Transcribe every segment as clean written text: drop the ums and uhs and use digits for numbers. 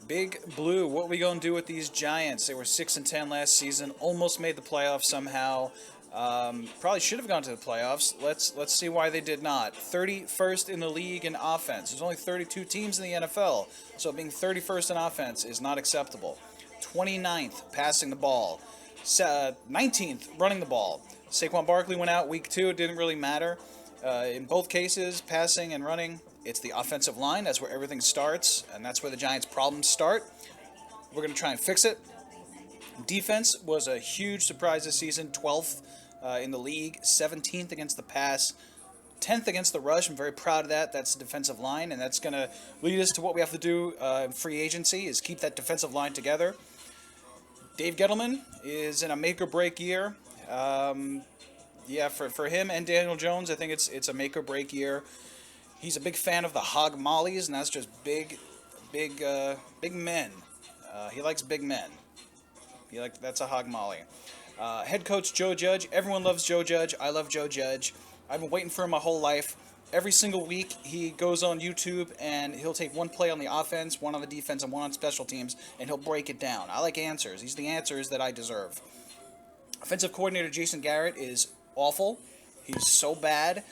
Big Blue, what we gonna do with these Giants? They were 6-10 last season, almost made the playoffs somehow. Probably should have gone to the playoffs. Let's see why they did not. 31st in the league in offense. There's only 32 teams in the NFL, so being 31st in offense is not acceptable. 29th passing the ball. 19th running the ball. Saquon Barkley went out week 2. It didn't really matter. In both cases, passing and running, it's the offensive line. That's where everything starts, and that's where the Giants' problems start. We're going to try and fix it. Defense was a huge surprise this season. 12th in the league, 17th against the pass, 10th against the rush. I'm very proud of that. That's the defensive line, and that's going to lead us to what we have to do in free agency is keep that defensive line together. Dave Gettleman is in a make-or-break year. For him and Daniel Jones, I think it's a make-or-break year. He's a big fan of the hog mollies, and that's just big men. He likes big men. That's a hog molly. Head coach Joe Judge. Everyone loves Joe Judge. I love Joe Judge. I've been waiting for him my whole life. Every single week, he goes on YouTube and he'll take one play on the offense, one on the defense, and one on special teams, and he'll break it down. I like answers. He's the answers that I deserve. Offensive coordinator Jason Garrett is awful. He's so bad.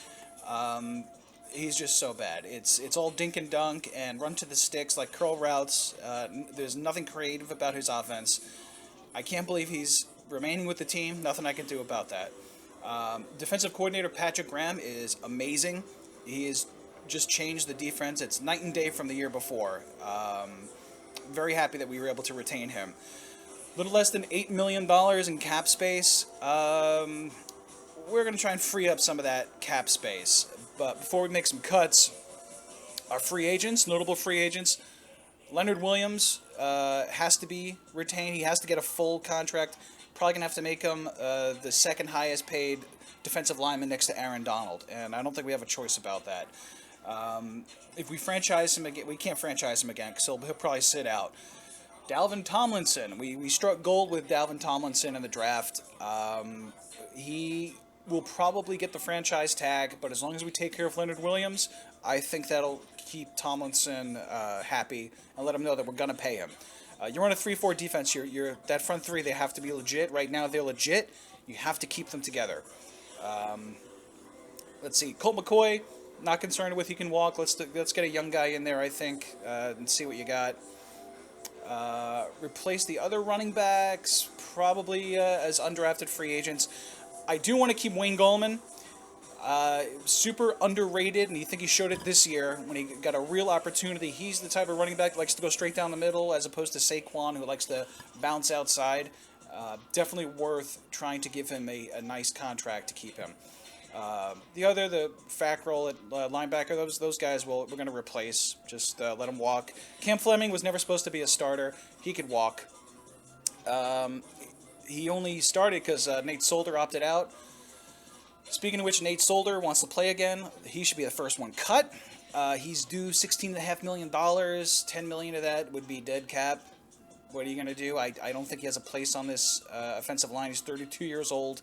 He's just so bad. It's all dink and dunk and run to the sticks like curl routes. There's nothing creative about his offense. I can't believe he's remaining with the team. Nothing I can do about that. Defensive coordinator Patrick Graham is amazing. He has just changed the defense. It's night and day from the year before. Very happy that we were able to retain him. A little less than $8 million in cap space. We're going to try and free up some of that cap space. But before we make some cuts, our free agents, notable free agents, Leonard Williams has to be retained. He has to get a full contract. Probably going to have to make him the second highest paid defensive lineman next to Aaron Donald. And I don't think we have a choice about that. If we franchise him again, we can't franchise him again because he'll probably sit out. Dalvin Tomlinson. We struck gold with Dalvin Tomlinson in the draft. He will probably get the franchise tag, but as long as we take care of Leonard Williams, I think that'll keep Tomlinson happy and let him know that we're going to pay him. You're on a 3-4 defense. You're that front three, they have to be legit. Right now, they're legit. You have to keep them together. Let's see. Colt McCoy, not concerned with. He can walk. Let's get a young guy in there, I think, and see what you got. Replace the other running backs, probably as undrafted free agents. I do want to keep Wayne Gallman. Super underrated, and you think he showed it this year when he got a real opportunity. He's the type of running back that likes to go straight down the middle as opposed to Saquon, who likes to bounce outside. Definitely worth trying to give him a nice contract to keep him. The Fackrell at linebacker, those guys we're going to replace. Just let him walk. Cam Fleming was never supposed to be a starter. He could walk. He only started because Nate Solder opted out. Speaking of which, Nate Solder wants to play again. He should be the first one cut. He's due $16.5 million. $10 million of that would be dead cap. What are you going to do? I don't think he has a place on this offensive line. He's 32 years old.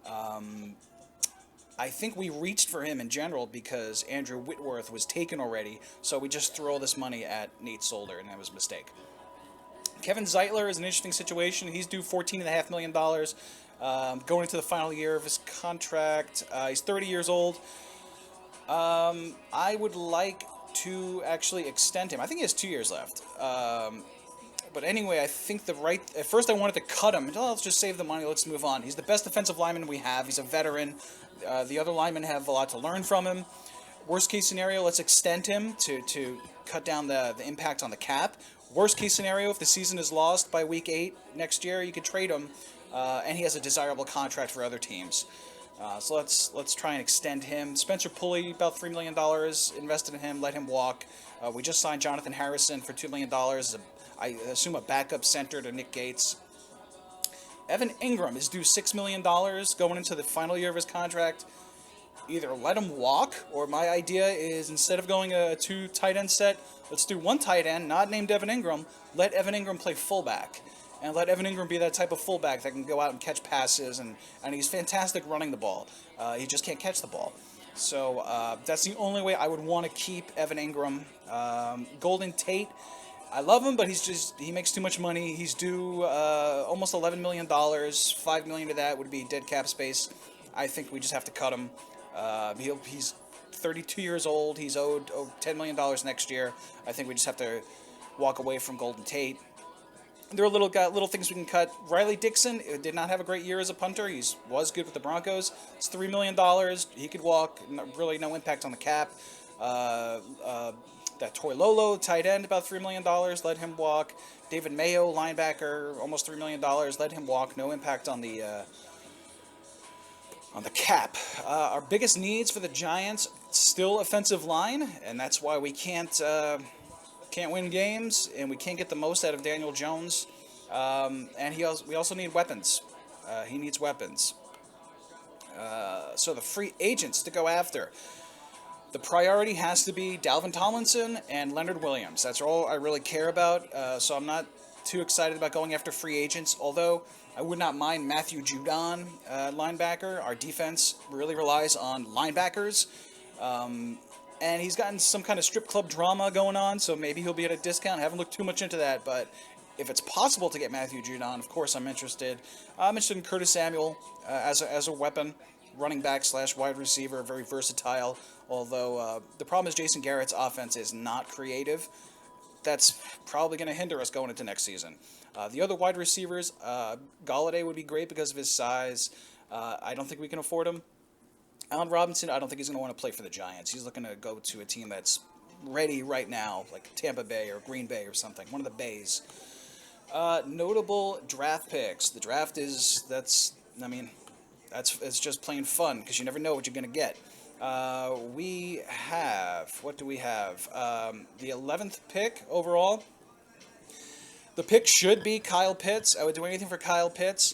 I think we reached for him in general because Andrew Whitworth was taken already, so we just threw all this money at Nate Solder, and that was a mistake. Kevin Zeitler is an interesting situation. He's due $14.5 million going into the final year of his contract. He's 30 years old. I would like to actually extend him. I think he has 2 years left. But anyway, I think at first I wanted to cut him. Let's just save the money. Let's move on. He's the best defensive lineman we have. He's a veteran. The other linemen have a lot to learn from him. Worst case scenario, let's extend him to cut down the impact on the cap. Worst case scenario, if the season is lost by week 8 next year, you could trade him, and he has a desirable contract for other teams. So let's try and extend him. Spencer Pulley, about $3 million invested in him. Let him walk. We just signed Jonathan Harrison for $2 million. I assume a backup center to Nick Gates. Evan Ingram is due $6 million going into the final year of his contract. Either let him walk, or my idea is instead of going a 2 tight end set, let's do 1 tight end, not named Evan Ingram. Let Evan Ingram play fullback. And let Evan Ingram be that type of fullback that can go out and catch passes, and he's fantastic running the ball. He just can't catch the ball. So that's the only way I would want to keep Evan Ingram. Golden Tate, I love him, but he makes too much money. He's due almost $11 million. $5 million of that would be dead cap space. I think we just have to cut him. He's 32 years old. He's owed $10 million next year. I think we just have to walk away from Golden Tate. There are little things we can cut. Riley Dixon did not have a great year as a punter. He was good with the Broncos. It's $3 million. He could walk. Really no impact on the cap. That Toy Lolo, tight end, about $3 million. Let him walk. David Mayo, linebacker, almost $3 million. Let him walk. No impact on the cap. Our biggest needs for the Giants still offensive line, and that's why we can't win games, and we can't get the most out of Daniel Jones. And we also need weapons. He needs weapons. So the free agents to go after. The priority has to be Dalvin Tomlinson and Leonard Williams. That's all I really care about. So I'm not too excited about going after free agents, although I would not mind Matthew Judon, linebacker. Our defense really relies on linebackers. And he's gotten some kind of strip club drama going on, so maybe he'll be at a discount. I haven't looked too much into that, but if it's possible to get Matthew Judon, of course I'm interested. I'm interested in Curtis Samuel as a weapon, running back / wide receiver, very versatile. Although the problem is Jason Garrett's offense is not creative. That's probably going to hinder us going into next season. The other wide receivers, Galladay would be great because of his size. I don't think we can afford him. Allen Robinson, I don't think he's going to want to play for the Giants. He's looking to go to a team that's ready right now, like Tampa Bay or Green Bay or something, one of the Bays. Notable draft picks. The draft it's just plain fun because you never know what you're going to get. What do we have? The 11th pick overall. The pick should be Kyle Pitts. I would do anything for Kyle Pitts.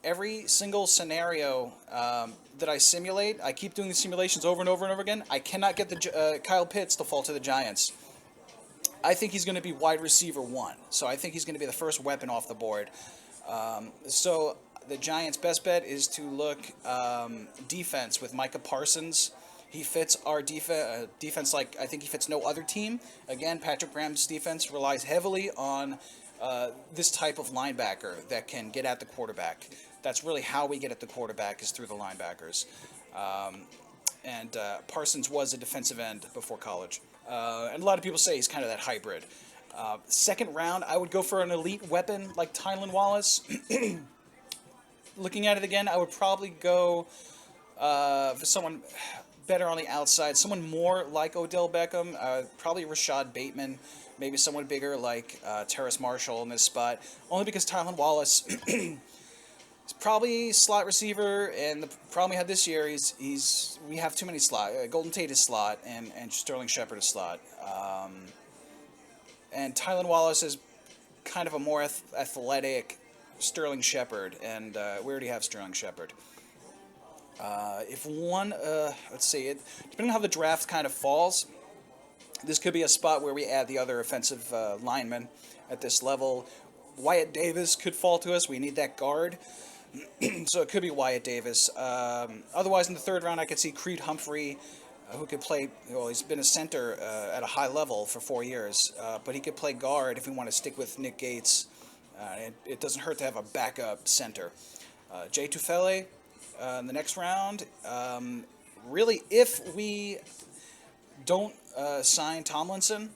Every single scenario that I simulate, I keep doing the simulations over and over and over again. I cannot get the Kyle Pitts to fall to the Giants. I think he's going to be wide receiver 1. So I think he's going to be the first weapon off the board. So the Giants' best bet is to look defense with Micah Parsons. He fits our defense like I think he fits no other team. Again, Patrick Graham's defense relies heavily on this type of linebacker that can get at the quarterback. That's really how we get at the quarterback is through the linebackers. And Parsons was a defensive end before college. And a lot of people say he's kind of that hybrid. Second round, I would go for an elite weapon like Tylan Wallace. Looking at it again, I would probably go for someone better on the outside, someone more like Odell Beckham, probably Rashad Bateman, maybe someone bigger like Terrace Marshall in this spot, only because Tylan Wallace is probably slot receiver, and the problem we had this year is we have too many slot. Golden Tate is slot, and Sterling Shepard is slot. And Tylan Wallace is kind of a more athletic Sterling Shepard, and we already have Sterling Shepard. Let's see, depending on how the draft kind of falls, this could be a spot where we add the other offensive lineman at this level. Wyatt Davis could fall to us. We need that guard. So it could be Wyatt Davis. Otherwise, in the third round, I could see Creed Humphrey, who could play, he's been a center at a high level for 4 years, but he could play guard if we want to stick with Nick Gates. It doesn't hurt to have a backup center. Jay Tufele in the next round. Really, if we don't sign Tomlinson,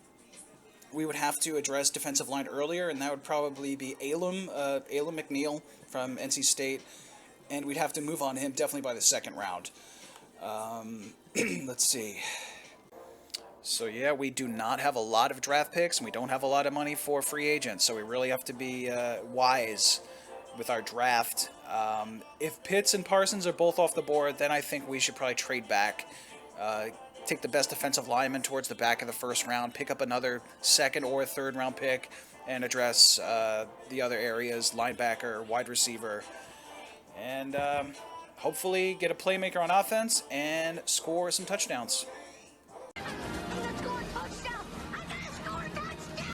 we would have to address defensive line earlier, and that would probably be Elam McNeil from NC State, and we'd have to move on him definitely by the second round. Let's see. So yeah, we do not have a lot of draft picks, and we don't have a lot of money for free agents, so we really have to be wise with our draft. If Pitts and Parsons are both off the board, then I think we should probably trade back. Take the best defensive lineman towards the back of the first round, pick up another second or third round pick, and address the other areas, linebacker, wide receiver, and hopefully get a playmaker on offense and score some touchdowns.